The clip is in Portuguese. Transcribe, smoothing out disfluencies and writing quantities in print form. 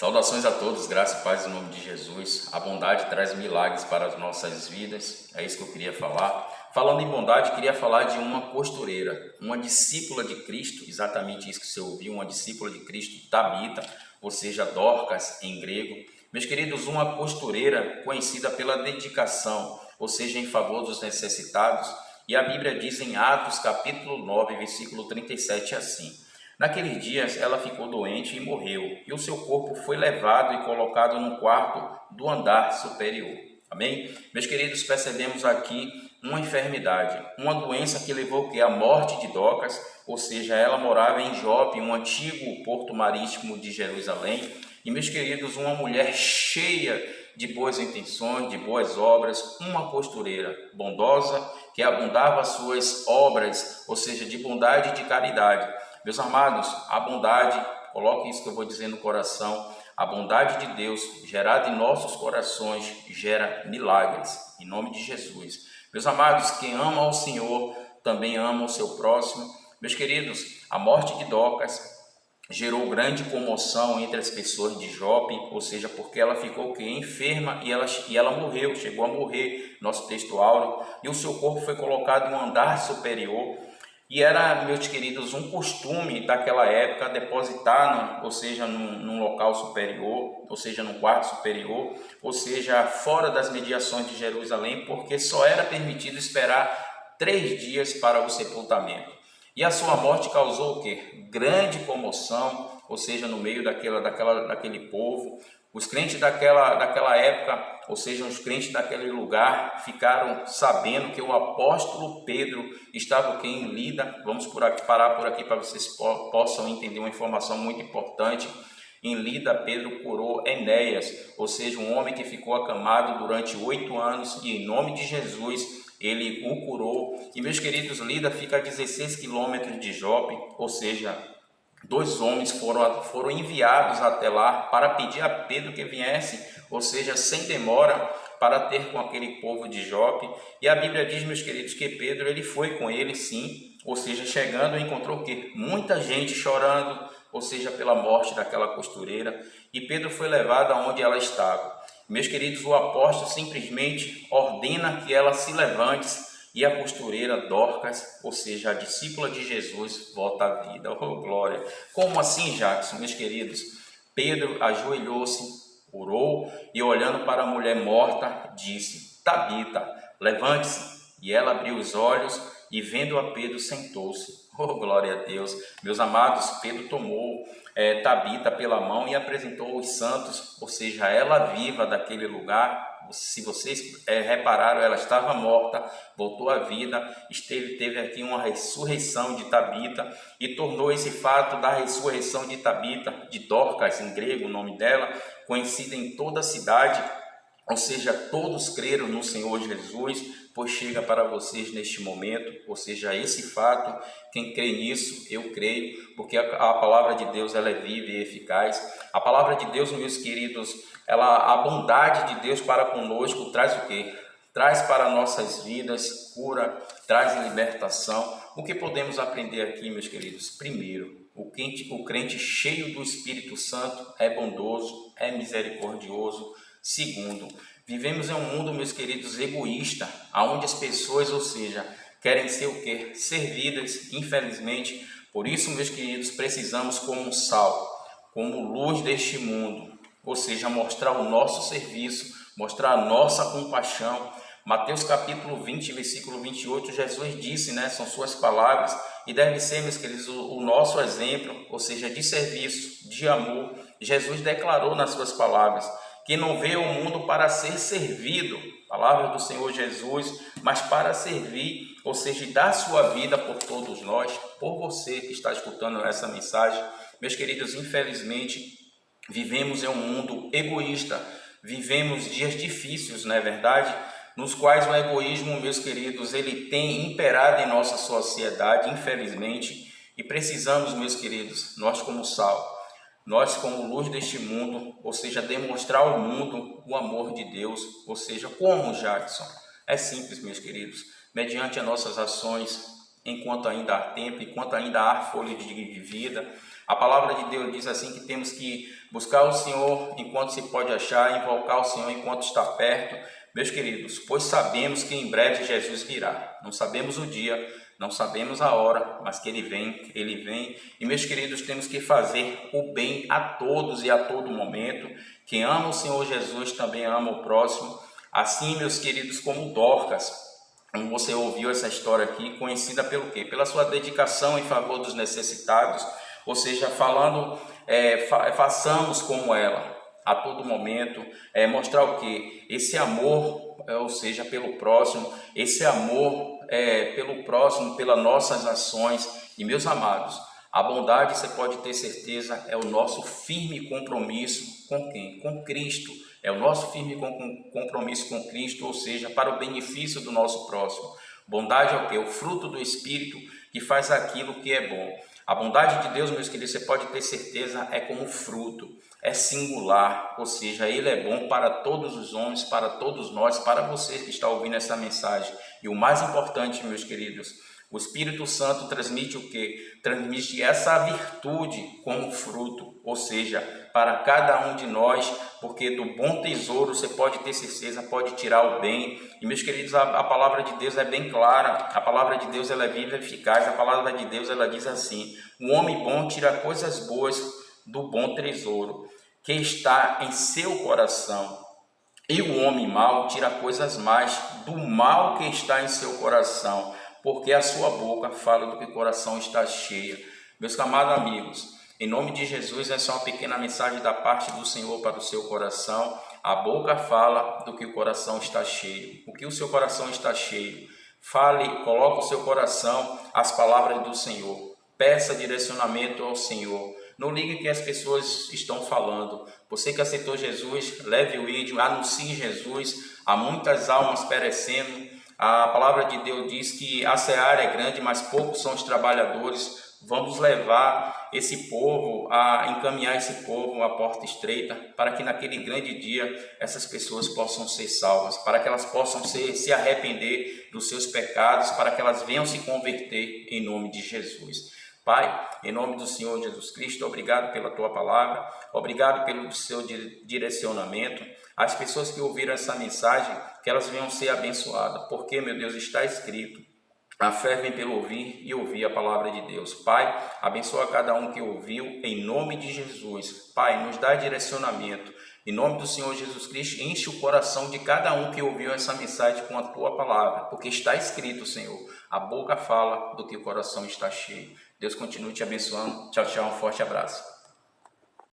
Saudações a todos, graça e paz em nome de Jesus. A bondade traz milagres para as nossas vidas, é isso que eu queria falar. Falando em bondade, queria falar de uma costureira, uma discípula de Cristo, exatamente isso que você ouviu, uma discípula de Cristo, Tabita, ou seja, Dorcas em grego. Meus queridos, uma costureira conhecida pela dedicação, ou seja, em favor dos necessitados. E a Bíblia diz em Atos capítulo 9, versículo 37 assim: Naqueles dias ela ficou doente e morreu, e o seu corpo foi levado e colocado no quarto do andar superior. Amém? Meus queridos, percebemos aqui uma enfermidade, uma doença que levou à morte de Dorcas, ou seja, ela morava em Jope, um antigo porto marítimo de Jerusalém. E, meus queridos, uma mulher cheia de boas intenções, de boas obras, uma costureira bondosa que abundava as suas obras, ou seja, de bondade e de caridade. Meus amados, a bondade, coloque isso que eu vou dizer no coração, a bondade de Deus gerada em nossos corações gera milagres, em nome de Jesus. Meus amados, quem ama ao Senhor também ama o seu próximo. Meus queridos, a morte de Dorcas gerou grande comoção entre as pessoas de Jope, ou seja, porque ela ficou enferma e ela morreu, chegou a morrer, nosso texto áureo, e o seu corpo foi colocado em um andar superior. E era, meus queridos, um costume daquela época depositar, ou seja, num local superior, ou seja, num quarto superior, ou seja, fora das mediações de Jerusalém, porque só era permitido esperar 3 dias para o sepultamento. E a sua morte causou o quê? Grande comoção, ou seja, no meio daquele povo. Os crentes daquela época, ou seja, os crentes daquele lugar, ficaram sabendo que o apóstolo Pedro estava em Lida. Vamos parar por aqui para vocês possam entender uma informação muito importante. Em Lida, Pedro curou Enéas, ou seja, um homem que ficou acamado durante 8 anos, e em nome de Jesus ele o curou. E, meus queridos, Lida fica a 16 quilômetros de Jope, ou seja, 2 homens foram enviados até lá para pedir a Pedro que viesse, ou seja, sem demora, para ter com aquele povo de Jope. E a Bíblia diz, meus queridos, que Pedro ele foi com ele, sim, ou seja, chegando encontrou o quê? Muita gente chorando, ou seja, pela morte daquela costureira, e Pedro foi levado aonde ela estava. Meus queridos, o apóstolo simplesmente ordena que ela se levante, e a costureira Dorcas, ou seja, a discípula de Jesus, volta à vida. Oh, glória! Como assim, Jackson? Meus queridos, Pedro ajoelhou-se, orou e, olhando para a mulher morta, disse: Tabita, levante-se. E ela abriu os olhos e, vendo a Pedro, sentou-se. Oh, glória a Deus! Meus amados, Pedro tomou Tabita pela mão e apresentou os santos, ou seja, ela viva daquele lugar. Se vocês repararam, ela estava morta, voltou à vida, teve aqui uma ressurreição de Tabita, e tornou esse fato da ressurreição de Tabita, de Dorcas em grego, o nome dela, conhecida em toda a cidade, ou seja, todos creram no Senhor Jesus, pois chega para vocês neste momento, ou seja, esse fato, quem crê nisso, eu creio, porque a palavra de Deus ela é viva e eficaz. A palavra de Deus, meus queridos, a bondade de Deus para conosco traz o quê? Traz para nossas vidas cura, traz libertação. O que podemos aprender aqui, meus queridos? Primeiro, o crente cheio do Espírito Santo é bondoso, é misericordioso. Segundo, vivemos em um mundo, meus queridos, egoísta, onde as pessoas, ou seja, querem ser o quê? Servidas, infelizmente. Por isso, meus queridos, precisamos como sal, como luz deste mundo, ou seja, mostrar o nosso serviço, mostrar a nossa compaixão. Mateus capítulo 20, versículo 28, Jesus disse, são suas palavras, e deve ser, meus queridos, o nosso exemplo, ou seja, de serviço, de amor. Jesus declarou nas suas palavras que não veio ao mundo para ser servido, palavra do Senhor Jesus, mas para servir, ou seja, dar sua vida por todos nós, por você que está escutando essa mensagem. Meus queridos, infelizmente, vivemos em um mundo egoísta, vivemos dias difíceis, não é verdade? Nos quais o egoísmo, meus queridos, ele tem imperado em nossa sociedade, infelizmente, e precisamos, meus queridos, nós como sal, nós como luz deste mundo, ou seja, demonstrar ao mundo o amor de Deus, ou seja, como, Jackson? É simples, meus queridos, mediante as nossas ações, enquanto ainda há tempo, enquanto ainda há fôlego de vida, A palavra de Deus diz assim que temos que buscar o Senhor enquanto se pode achar, invocar o Senhor enquanto está perto. Meus queridos, pois sabemos que em breve Jesus virá. Não sabemos o dia, não sabemos a hora, mas que Ele vem, Ele vem. E meus queridos, temos que fazer o bem a todos e a todo momento. Quem ama o Senhor Jesus também ama o próximo. Assim, meus queridos, como Dorcas, como você ouviu essa história aqui, conhecida pelo quê? Pela sua dedicação em favor dos necessitados, ou seja, falando, façamos como ela, a todo momento, mostrar o quê? Esse amor, ou seja, pelo próximo, esse amor pelo próximo, pelas nossas ações. E meus amados, a bondade, você pode ter certeza, é o nosso firme compromisso com quem? Com Cristo. É o nosso firme compromisso com Cristo, ou seja, para o benefício do nosso próximo. Bondade é o quê? O fruto do Espírito que faz aquilo que é bom. A bondade de Deus, meus queridos, você pode ter certeza, é como fruto, é singular, ou seja, Ele é bom para todos os homens, para todos nós, para você que está ouvindo essa mensagem. E o mais importante, meus queridos, o Espírito Santo transmite o quê? Transmite essa virtude como fruto, ou seja, para cada um de nós, porque do bom tesouro você pode ter certeza, pode tirar o bem. E meus queridos, a palavra de Deus é bem clara, a palavra de Deus ela é viva e eficaz, a palavra de Deus ela diz assim: o homem bom tira coisas boas do bom tesouro que está em seu coração, e o homem mau tira coisas más do mal que está em seu coração, porque a sua boca fala do que o coração está cheio. Meus amados amigos, em nome de Jesus, essa é uma pequena mensagem da parte do Senhor para o seu coração. A boca fala do que o coração está cheio. O que o seu coração está cheio? Fale, coloque o seu coração as palavras do Senhor. Peça direcionamento ao Senhor. Não ligue que as pessoas estão falando. Você que aceitou Jesus, leve o vídeo, anuncie Jesus. Há muitas almas perecendo. A palavra de Deus diz que a seara é grande, mas poucos são os trabalhadores. Vamos levar esse povo, encaminhar esse povo à porta estreita, para que naquele grande dia essas pessoas possam ser salvas, para que elas possam se arrepender dos seus pecados, para que elas venham se converter em nome de Jesus. Pai, em nome do Senhor Jesus Cristo, obrigado pela Tua palavra, obrigado pelo seu direcionamento. As pessoas que ouviram essa mensagem, que elas venham ser abençoadas, porque, meu Deus, está escrito: a fé vem pelo ouvir e ouvir a palavra de Deus. Pai, abençoa cada um que ouviu, em nome de Jesus. Pai, nos dá direcionamento. Em nome do Senhor Jesus Cristo, enche o coração de cada um que ouviu essa mensagem com a Tua palavra, porque está escrito, Senhor, a boca fala do que o coração está cheio. Deus continue te abençoando. Tchau, tchau, um forte abraço.